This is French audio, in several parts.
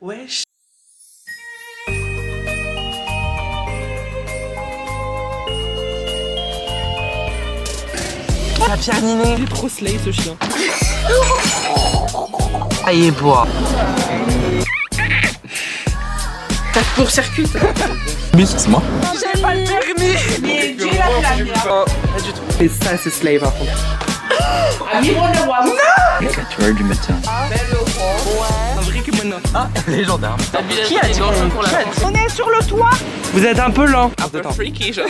Wesh. La pianinée. Il est trop slay ce chien. Allez, bois. T'as court-circuit ça. C'est moi. J'ai pas le permis. Mais Dieu l'a plané. Pas du tout. Et ça c'est slay par contre. Ami, on le voit. Écriture du médecin. Un vrai kimono. Ah, légendaire. Qui a dit On est sur le toit. Vous êtes un peu lent. Un peu freaky genre.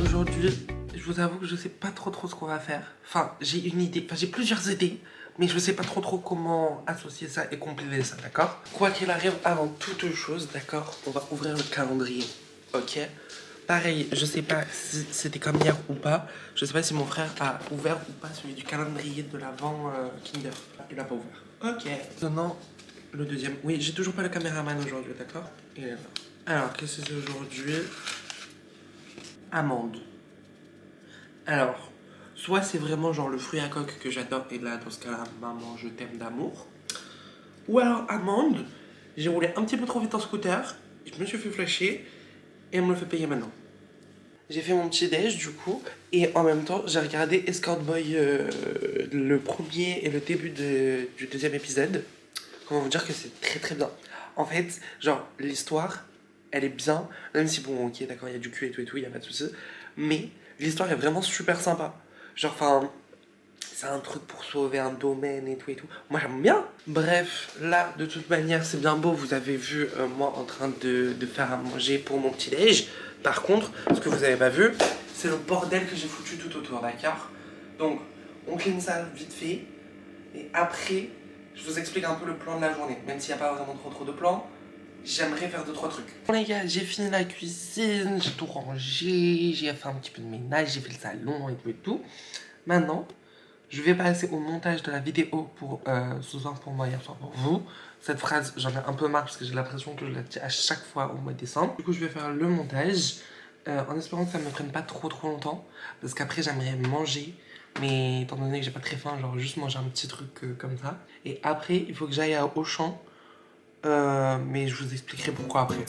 Aujourd'hui, je vous avoue que je sais pas trop ce qu'on va faire. Enfin, j'ai une idée, enfin j'ai plusieurs idées, mais je sais pas trop comment associer ça et compiler ça, d'accord? Quoi qu'il arrive, avant toute chose, d'accord, on va ouvrir le calendrier, ok? Pareil, je sais pas si c'était comme hier ou pas. Je sais pas si mon frère a ouvert ou pas celui du calendrier de l'avant Kinder. Il l'a pas ouvert. Ok. Maintenant, le deuxième. Oui, j'ai toujours pas le caméraman aujourd'hui, d'accord? Il est là. Alors, qu'est-ce que c'est aujourd'hui? Amande. Alors, soit c'est vraiment genre le fruit à coque que j'adore et là, dans ce cas-là, maman, je t'aime d'amour. Ou alors amande, j'ai roulé un petit peu trop vite en scooter, je me suis fait flasher et on me le fait payer maintenant. J'ai fait mon petit déj du coup et en même temps j'ai regardé Escort Boy le premier et le début du deuxième épisode. Comment vous dire que c'est très bien. En fait, genre l'histoire elle est bien, même si bon ok d'accord il y a du cul et tout, il y a pas de souci. Mais l'histoire est vraiment super sympa. Genre enfin, c'est un truc pour sauver un domaine et tout. Moi j'aime bien. Bref, là de toute manière c'est bien beau, vous avez vu moi en train de faire à manger pour mon petit déj. Par contre, ce que vous avez pas vu, c'est le bordel que j'ai foutu tout autour, d'accord? Donc, on clean ça vite fait. Et après, je vous explique un peu le plan de la journée. Même s'il n'y a pas vraiment trop de plans, j'aimerais faire 2-3 trucs. Bon les gars, j'ai fini la cuisine, j'ai tout rangé, j'ai fait un petit peu de ménage, j'ai fait le salon et tout. Maintenant, je vais passer au montage de la vidéo pour ce soir pour moi, hier soir pour vous. Cette phrase, j'en ai un peu marre parce que j'ai l'impression que je la dis à chaque fois au mois de décembre. Du coup, je vais faire le montage en espérant que ça ne me prenne pas trop longtemps. Parce qu'après, j'aimerais manger. Mais étant donné que j'ai pas très faim, genre juste manger un petit truc comme ça. Et après, il faut que j'aille à Auchan. Mais je vous expliquerai pourquoi après.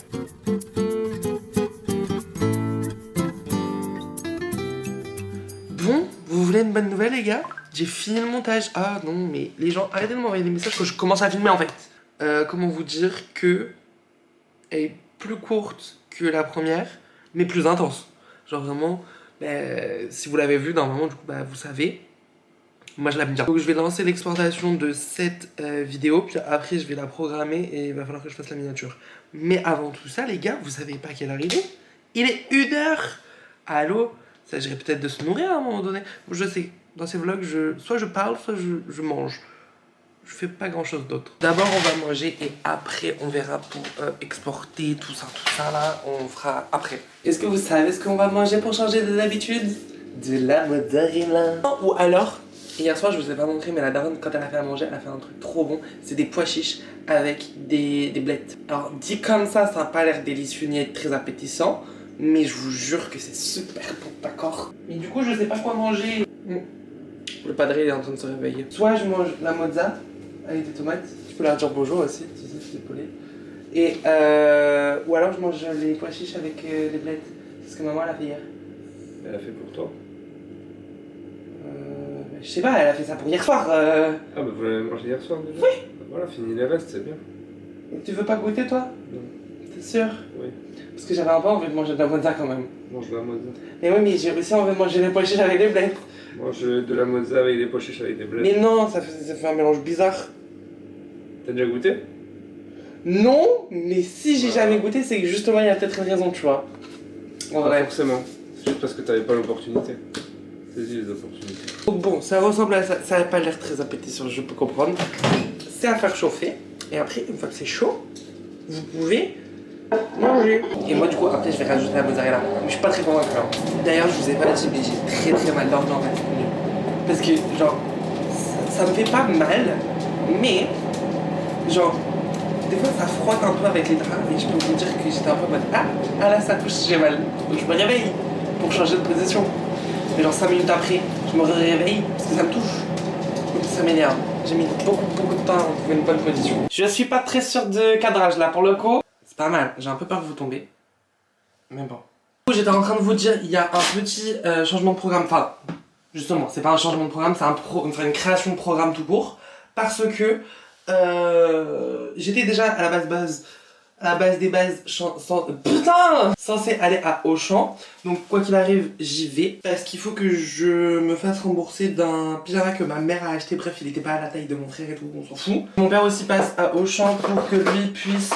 Bon, vous voulez une bonne nouvelle les gars? J'ai fini le montage. Ah non, mais les gens, arrêtez de m'envoyer des messages quand je commence à filmer en fait. Comment vous dire que elle est plus courte que la première, mais plus intense. Genre vraiment, si vous l'avez vu normalement, du coup, vous savez. Moi je l'aime bien. Donc je vais lancer l'exportation de cette vidéo, puis après je vais la programmer et il va falloir que je fasse la miniature. Mais avant tout ça les gars, vous savez pas quelle heure il est? Il est 1h. Allô? Ça s'agirait peut-être de se nourrir à un moment donné. Je sais, dans ces vlogs, soit je parle, soit je mange. Je fais pas grand chose d'autre. D'abord on va manger et après on verra pour exporter tout ça là, on fera après. Est-ce que vous savez ce qu'on va manger pour changer des habitudes? De la mozzarella. Ou alors, hier soir je vous ai pas montré mais la daronne quand elle a fait à manger, elle a fait un truc trop bon. C'est des pois chiches avec des blettes. Alors dit comme ça n'a pas l'air délicieux ni très appétissant. Mais je vous jure que c'est super bon, d'accord? Mais du coup je sais pas quoi manger. Le padré il est en train de se réveiller. Soit je mange la mozza avec des tomates, tu peux leur dire bonjour aussi, tu sais, c'est poli. Et ou alors je mange les pois chiches avec les blettes. C'est ce que maman elle a fait hier. Elle a fait pour toi. Je sais pas, elle a fait ça pour hier soir. Ah bah vous l'avez mangé hier soir déjà? Oui. Bah voilà, fini les restes, c'est bien. Et tu veux pas goûter toi? Non. T'es sûr? Oui. Parce que j'avais un peu envie de manger de la mozza quand même. Mange de la mozza. Mais oui, mais j'ai aussi envie de manger les pois chiches avec les blettes. Mange de la mozza avec des pois chiches avec des blettes. Mais non, ça fait un mélange bizarre. T'as déjà goûté? Non, mais si j'ai jamais goûté, c'est que justement il y a peut-être une raison, tu vois. En Pas vrai. forcément. C'est juste parce que t'avais pas l'opportunité. Saisis les opportunités. Donc bon, ça ressemble à ça. Ça n'a pas l'air très appétissant, je peux comprendre. C'est à faire chauffer. Et après, une fois que c'est chaud, vous pouvez manger. Et moi, du coup, après, je vais rajouter la mozzarella. Mais je suis pas très convaincu. D'ailleurs, je vous ai pas dit, mais j'ai très mal dormi en fait. Parce que, genre, ça me fait pas mal, mais, genre, des fois ça frotte un peu avec les draps et je peux vous dire que j'étais un peu en mode ah là ça touche, j'ai mal. Donc je me réveille pour changer de position. Mais genre 5 minutes après, je me réveille parce que ça me touche. Donc ça m'énerve. J'ai mis beaucoup de temps à trouver une bonne position. Je suis pas très sûr de cadrage là pour le coup. C'est pas mal, j'ai un peu peur que vous tombiez. Mais bon. J'étais en train de vous dire, il y a un petit changement de programme. Enfin, justement, c'est pas un changement de programme, c'est une création de programme tout court. Parce que j'étais déjà à la base des bases censé aller à Auchan. Donc quoi qu'il arrive, j'y vais. Parce qu'il faut que je me fasse rembourser d'un pyjama que ma mère a acheté. Bref, il était pas à la taille de mon frère et tout, on s'en fout. Mon père aussi passe à Auchan pour que lui puisse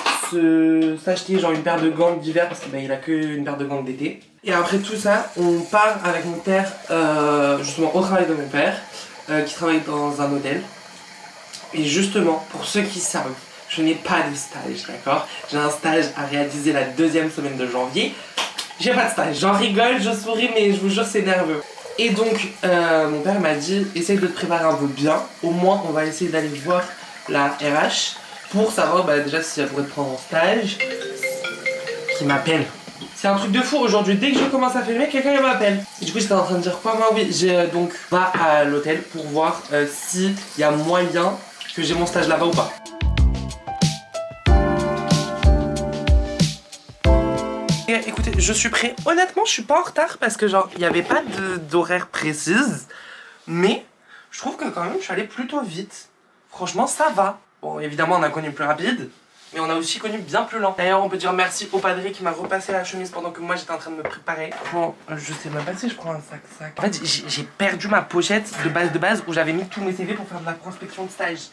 s'acheter genre une paire de gants d'hiver parce qu'il a que une paire de gants d'été. Et après tout ça, on part avec mon père justement au travail de mon père qui travaille dans un hôtel. Et justement, pour ceux qui savent, je n'ai pas de stage, d'accord? J'ai un stage à réaliser la 2e semaine de janvier. J'ai pas de stage, j'en rigole, je souris, mais je vous jure c'est nerveux. Et donc, mon père m'a dit, essaye de te préparer un peu bien. Au moins, on va essayer d'aller voir la RH pour savoir déjà si elle pourrait te prendre en stage. Qui m'appelle. C'est un truc de fou aujourd'hui, dès que je commence à filmer, quelqu'un m'appelle. Et du coup j'étais en train de dire quoi? Moi oui, j'ai donc va à l'hôtel pour voir s'il y a moyen que j'ai mon stage là-bas ou pas. Et écoutez, je suis prêt. Honnêtement, je suis pas en retard parce que genre, il n'y avait pas d'horaire précise. Mais je trouve que quand même, je suis allé plutôt vite. Franchement, ça va. Bon, évidemment, on a connu plus rapide. Mais on a aussi connu bien plus lent. D'ailleurs, on peut dire merci au padré qui m'a repassé la chemise pendant que moi j'étais en train de me préparer. Bon, je sais même pas si je prends un sac. En fait, j'ai perdu ma pochette de base où j'avais mis tous mes CV pour faire de la prospection de stage.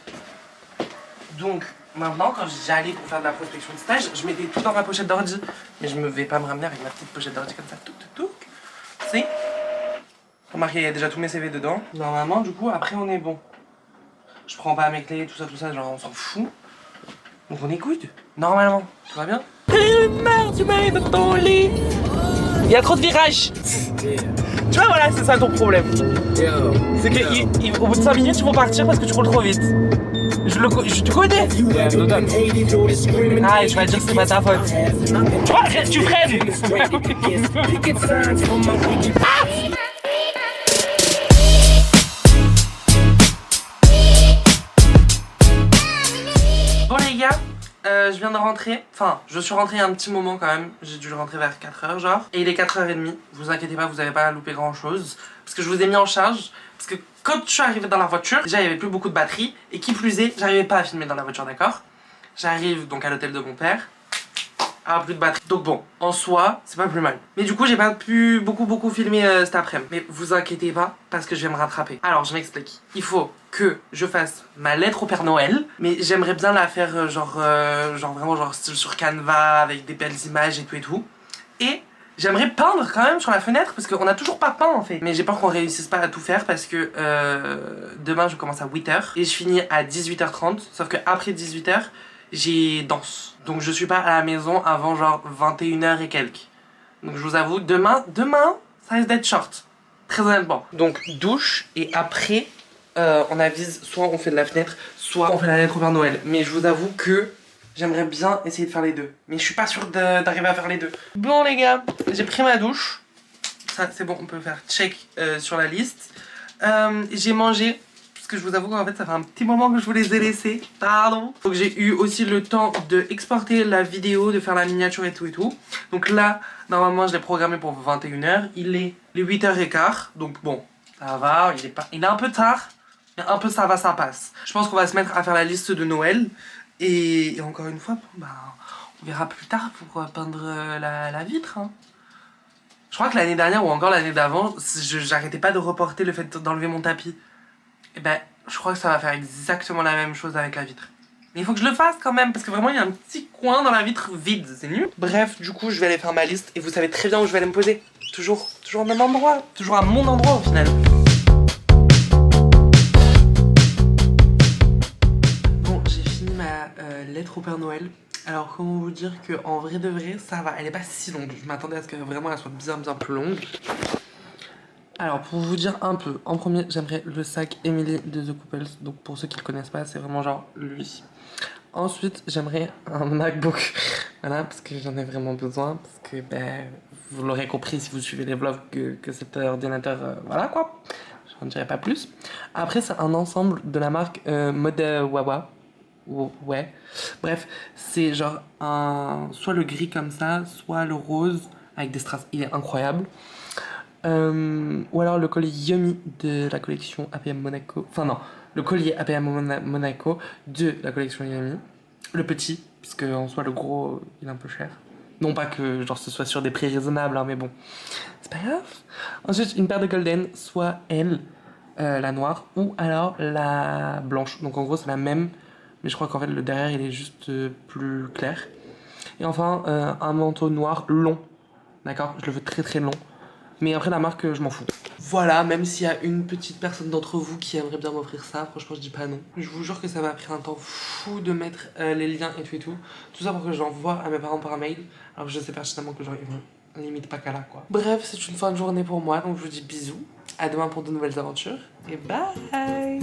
Donc, maintenant, quand j'allais pour faire de la prospection de stage, je mettais tout dans ma pochette d'ordi. Mais je me vais pas me ramener avec ma petite pochette d'ordi comme ça. Tout. C'est. Remarquez, il y a déjà tous mes CV dedans. Normalement, du coup, après, on est bon. Je prends pas mes clés, tout ça, genre, on s'en fout. Donc on est good, normalement, tout va bien. Merde, tu m'as dans ton lit. Il y a trop de virages. Tu vois, voilà, c'est ça ton problème. C'est que au bout de 5 minutes, tu vas partir parce que tu roules trop vite. Tu connais. Ah, et je vais dire que c'est pas ta faute. Tu vois, tu freines. Bon les gars, je viens de rentrer, enfin je suis rentré il y a un petit moment quand même, j'ai dû rentrer vers 4h genre, et il est 4h30, vous inquiétez pas, vous avez pas loupé grand chose, parce que je vous ai mis en charge, parce que quand je suis arrivé dans la voiture, déjà il y avait plus beaucoup de batterie, et qui plus est, j'arrivais pas à filmer dans la voiture, d'accord? J'arrive donc à l'hôtel de mon père, plus de batterie, donc bon, en soi, c'est pas plus mal. Mais du coup j'ai pas pu beaucoup filmer cet après-midi, mais vous inquiétez pas, parce que je vais me rattraper. Alors je m'explique, il faut que je fasse ma lettre au Père Noël, mais j'aimerais bien la faire genre vraiment genre style sur Canva avec des belles images et tout. Et j'aimerais peindre quand même sur la fenêtre parce qu'on a toujours pas peint en fait. Mais j'ai peur qu'on réussisse pas à tout faire parce que demain je commence à 8h et je finis à 18h30. Sauf que après 18h j'ai danse. Donc je suis pas à la maison avant genre 21h et quelques. Donc je vous avoue, demain ça risque d'être short. Très honnêtement. Donc douche et après on avise, soit on fait de la fenêtre, soit on fait la lettre au Père Noël. Mais je vous avoue que j'aimerais bien essayer de faire les deux. Mais je suis pas sûre d'arriver à faire les deux. Bon les gars, j'ai pris ma douche. Ça c'est bon, on peut faire check sur la liste. J'ai mangé, parce que je vous avoue qu'en fait ça fait un petit moment que je vous les ai laissés. Pardon. Donc j'ai eu aussi le temps de exporter la vidéo, de faire la miniature et tout. Donc là, normalement je l'ai programmé pour 21h. Il est les 8h15. Donc bon, ça va, il est un peu tard. Mais un peu ça va, ça passe. Je pense qu'on va se mettre à faire la liste de Noël. Et encore une fois, bon, on verra plus tard pour peindre la vitre. Hein. Je crois que l'année dernière ou encore l'année d'avant, j'arrêtais pas de reporter le fait d'enlever mon tapis. Et je crois que ça va faire exactement la même chose avec la vitre. Mais il faut que je le fasse quand même, parce que vraiment il y a un petit coin dans la vitre vide, c'est nul. Bref, du coup je vais aller faire ma liste et vous savez très bien où je vais aller me poser. Toujours au même endroit, toujours à mon endroit au final. Lettre au Père Noël. Alors comment vous dire que en vrai de vrai ça va, elle est pas si longue. Je m'attendais à ce que vraiment elle soit bien plus longue. Alors pour vous dire un peu, en premier j'aimerais le sac Emily de The Couples. Donc pour ceux qui le connaissent pas, c'est vraiment genre lui. Ensuite j'aimerais un MacBook. Voilà, parce que j'en ai vraiment besoin. Parce que ben, vous l'aurez compris si vous suivez les vlogs que cet ordinateur, voilà quoi. J'en dirai pas plus. Après c'est un ensemble de la marque Model Wawa. Ouais. Bref, c'est genre soit le gris comme ça, soit le rose avec des strass. Il est incroyable. Ou alors le collier Yummy de la collection APM Monaco. Enfin non, le collier APM Monaco de la collection Yummy. Le petit, parce qu'en soi le gros il est un peu cher. Non pas que genre ce soit sur des prix raisonnables, hein, mais bon, c'est pas grave. Ensuite une paire de golden, soit elle, la noire, ou alors la blanche. Donc en gros c'est la même, mais je crois qu'en fait le derrière il est juste plus clair. Et enfin un manteau noir long, d'accord, je le veux très très long. Mais après la marque, je m'en fous. Voilà, même s'il y a une petite personne d'entre vous qui aimerait bien m'offrir ça, franchement je dis pas non. Je vous jure que ça m'a pris un temps fou de mettre les liens et tout et tout. Tout ça pour que j'envoie à mes parents par mail. Alors que je sais pertinemment que genre ils vont limite pas qu'à là quoi. Bref, c'est une fin de journée pour moi, donc je vous dis bisous. À demain pour de nouvelles aventures. Et bye.